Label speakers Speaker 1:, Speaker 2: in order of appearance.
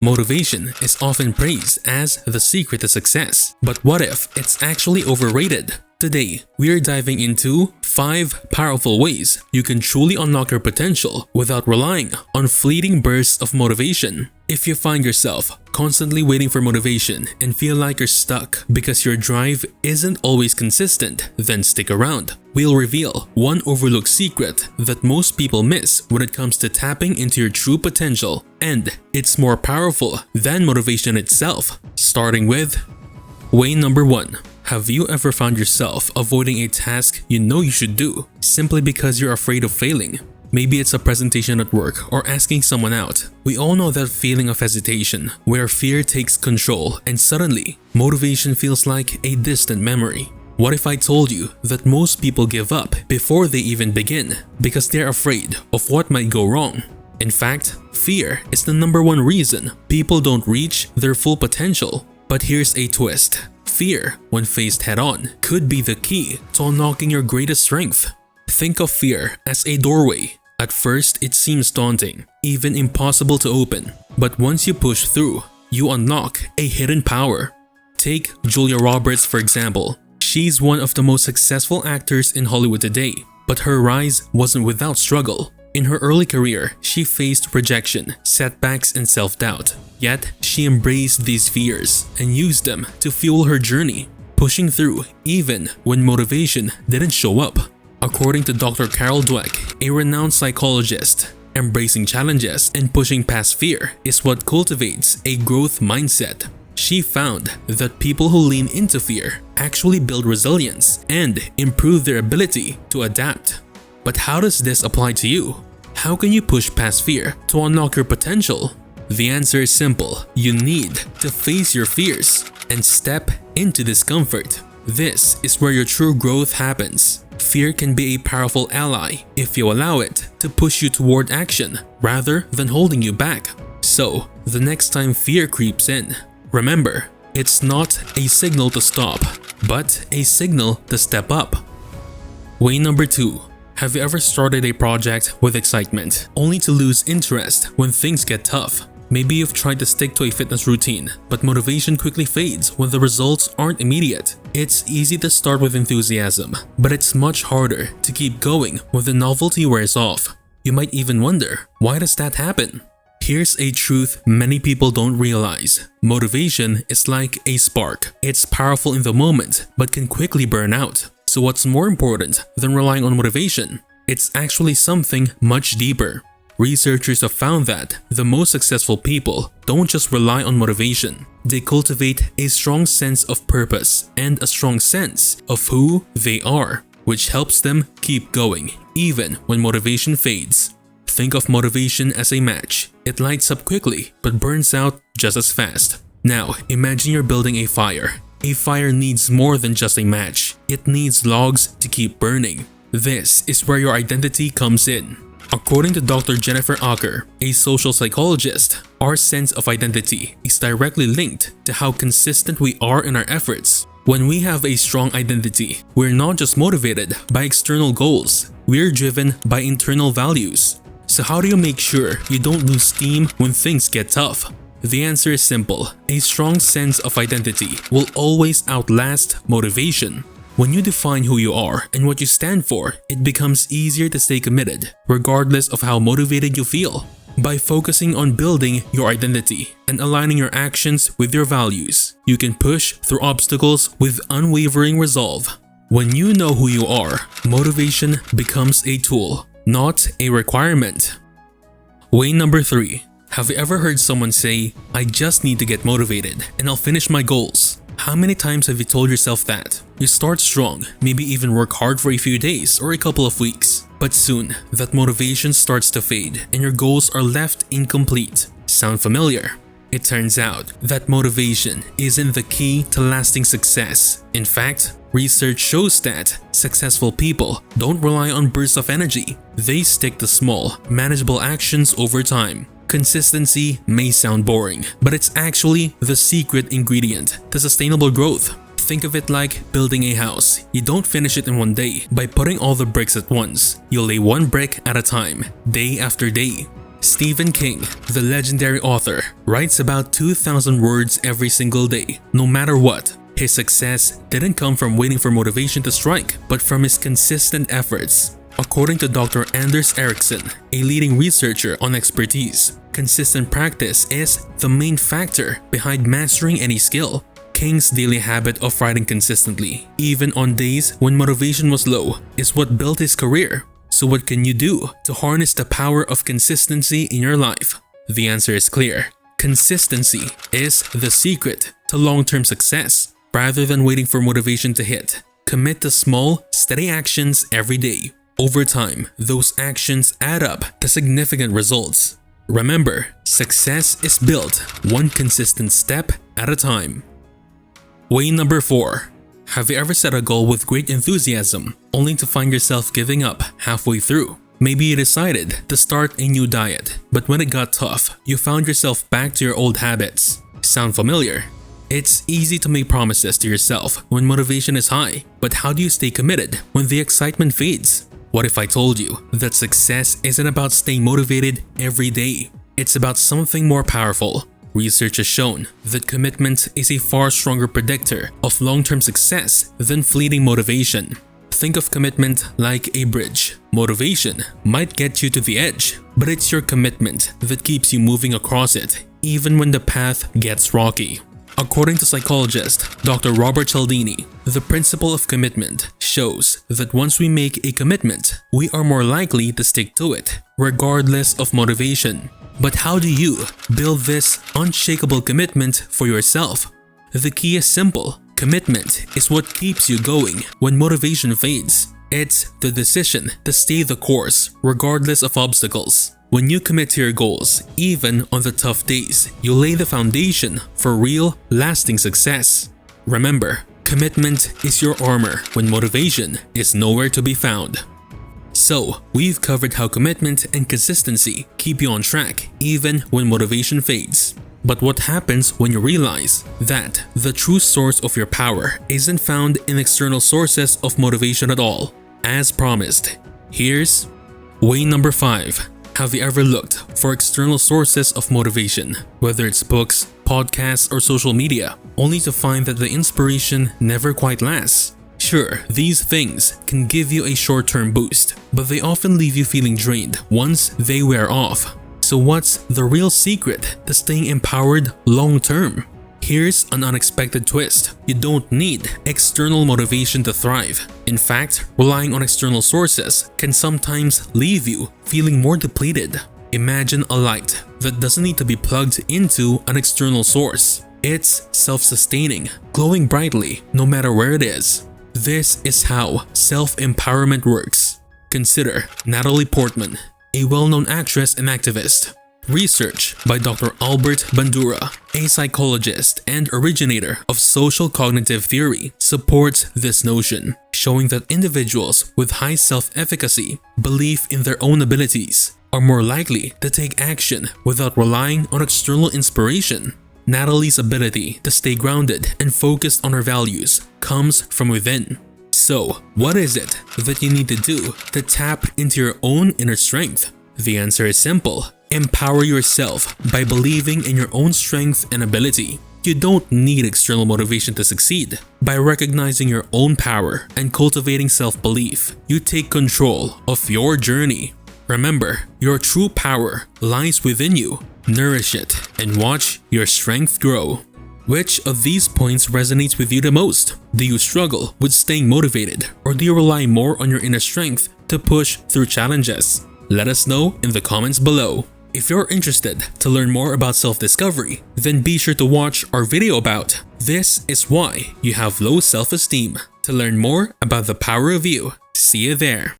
Speaker 1: Motivation is often praised as the secret to success, but what if it's actually overrated? Today, we are diving into 5 powerful ways you can truly unlock your potential without relying on fleeting bursts of motivation. If you find yourself constantly waiting for motivation and feel like you're stuck because your drive isn't always consistent, then stick around. We'll reveal one overlooked secret that most people miss when it comes to tapping into your true potential, and it's more powerful than motivation itself. Starting with way number 1. Have you ever found yourself avoiding a task you know you should do simply because you're afraid of failing? Maybe it's a presentation at work or asking someone out. We all know that feeling of hesitation where fear takes control and suddenly motivation feels like a distant memory. What if I told you that most people give up before they even begin because they're afraid of what might go wrong? In fact, fear is the #1 reason people don't reach their full potential. But here's a twist. Fear, when faced head-on, could be the key to unlocking your greatest strength. Think of fear as a doorway. At first, it seems daunting, even impossible to open. But once you push through, you unlock a hidden power. Take Julia Roberts for example. She's one of the most successful actors in Hollywood today, but her rise wasn't without struggle. In her early career, she faced rejection, setbacks, and self-doubt. Yet, she embraced these fears and used them to fuel her journey, pushing through even when motivation didn't show up. According to Dr. Carol Dweck, a renowned psychologist, embracing challenges and pushing past fear is what cultivates a growth mindset. She found that people who lean into fear actually build resilience and improve their ability to adapt. But how does this apply to you? How can you push past fear to unlock your potential? The answer is simple. You need to face your fears and step into discomfort. This is where your true growth happens. Fear can be a powerful ally if you allow it to push you toward action rather than holding you back. So, the next time fear creeps in, remember, it's not a signal to stop, but a signal to step up. Way number 2. Have you ever started a project with excitement, only to lose interest when things get tough? Maybe you've tried to stick to a fitness routine, but motivation quickly fades when the results aren't immediate. It's easy to start with enthusiasm, but it's much harder to keep going when the novelty wears off. You might even wonder, why does that happen? Here's a truth many people don't realize. Motivation is like a spark. It's powerful in the moment, but can quickly burn out. So what's more important than relying on motivation? It's actually something much deeper. Researchers have found that the most successful people don't just rely on motivation. They cultivate a strong sense of purpose and a strong sense of who they are, which helps them keep going even when motivation fades. Think of motivation as a match. It lights up quickly but burns out just as fast. Now, imagine you're building a fire. A fire needs more than just a match. It needs logs to keep burning. This is where your identity comes in. According to Dr. Jennifer Acker, a social psychologist, our sense of identity is directly linked to how consistent we are in our efforts. When we have a strong identity, we're not just motivated by external goals, we're driven by internal values. So how do you make sure you don't lose steam when things get tough? The answer is simple. A strong sense of identity will always outlast motivation. When you define who you are and what you stand for, it becomes easier to stay committed, regardless of how motivated you feel. By focusing on building your identity and aligning your actions with your values, you can push through obstacles with unwavering resolve. When you know who you are, motivation becomes a tool, not a requirement. Way number 3. Have you ever heard someone say, "I just need to get motivated and I'll finish my goals"? How many times have you told yourself that? You start strong, maybe even work hard for a few days or a couple of weeks. But soon, that motivation starts to fade and your goals are left incomplete. Sound familiar? It turns out that motivation isn't the key to lasting success. In fact, research shows that successful people don't rely on bursts of energy. They stick to small, manageable actions over time. Consistency may sound boring, but it's actually the secret ingredient to sustainable growth. Think of it like building a house. You don't finish it in one day by putting all the bricks at once. You lay one brick at a time, day after day. Stephen King, the legendary author, writes about 2,000 words every single day, no matter what. His success didn't come from waiting for motivation to strike, but from his consistent efforts. According to Dr. Anders Ericsson, a leading researcher on expertise, consistent practice is the main factor behind mastering any skill. King's daily habit of writing consistently, even on days when motivation was low, is what built his career. So what can you do to harness the power of consistency in your life? The answer is clear. Consistency is the secret to long-term success. Rather than waiting for motivation to hit, commit to small, steady actions every day. Over time, those actions add up to significant results. Remember, success is built one consistent step at a time. Way number 4. Have you ever set a goal with great enthusiasm, only to find yourself giving up halfway through? Maybe you decided to start a new diet, but when it got tough, you found yourself back to your old habits. Sound familiar? It's easy to make promises to yourself when motivation is high, but how do you stay committed when the excitement fades? What if I told you that success isn't about staying motivated every day? It's about something more powerful. Research has shown that commitment is a far stronger predictor of long-term success than fleeting motivation. Think of commitment like a bridge. Motivation might get you to the edge, but it's your commitment that keeps you moving across it, even when the path gets rocky. According to psychologist Dr. Robert Cialdini, the principle of commitment shows that once we make a commitment, we are more likely to stick to it, regardless of motivation. But how do you build this unshakable commitment for yourself? The key is simple. Commitment is what keeps you going when motivation fades. It's the decision to stay the course, regardless of obstacles. When you commit to your goals, even on the tough days, you lay the foundation for real, lasting success. Remember, commitment is your armor when motivation is nowhere to be found. So, we've covered how commitment and consistency keep you on track, even when motivation fades. But what happens when you realize that the true source of your power isn't found in external sources of motivation at all? As promised, here's way number 5. Have you ever looked for external sources of motivation, whether it's books, podcasts, or social media, only to find that the inspiration never quite lasts? Sure, these things can give you a short-term boost, but they often leave you feeling drained once they wear off. So what's the real secret to staying empowered long-term? Here's an unexpected twist. You don't need external motivation to thrive. In fact, relying on external sources can sometimes leave you feeling more depleted. Imagine a light that doesn't need to be plugged into an external source. It's self-sustaining, glowing brightly no matter where it is. This is how self-empowerment works. Consider Natalie Portman, a well-known actress and activist. Research by Dr. Albert Bandura, a psychologist and originator of social cognitive theory, supports this notion, showing that individuals with high self-efficacy, belief in their own abilities, are more likely to take action without relying on external inspiration. Natalie's ability to stay grounded and focused on her values comes from within. So, what is it that you need to do to tap into your own inner strength? The answer is simple. Empower yourself by believing in your own strength and ability. You don't need external motivation to succeed. By recognizing your own power and cultivating self-belief, you take control of your journey. Remember, your true power lies within you. Nourish it and watch your strength grow. Which of these points resonates with you the most? Do you struggle with staying motivated, or do you rely more on your inner strength to push through challenges? Let us know in the comments below. If you're interested to learn more about self-discovery, then be sure to watch our video about "This is why you have low self-esteem" to learn more about the power of you. See you there.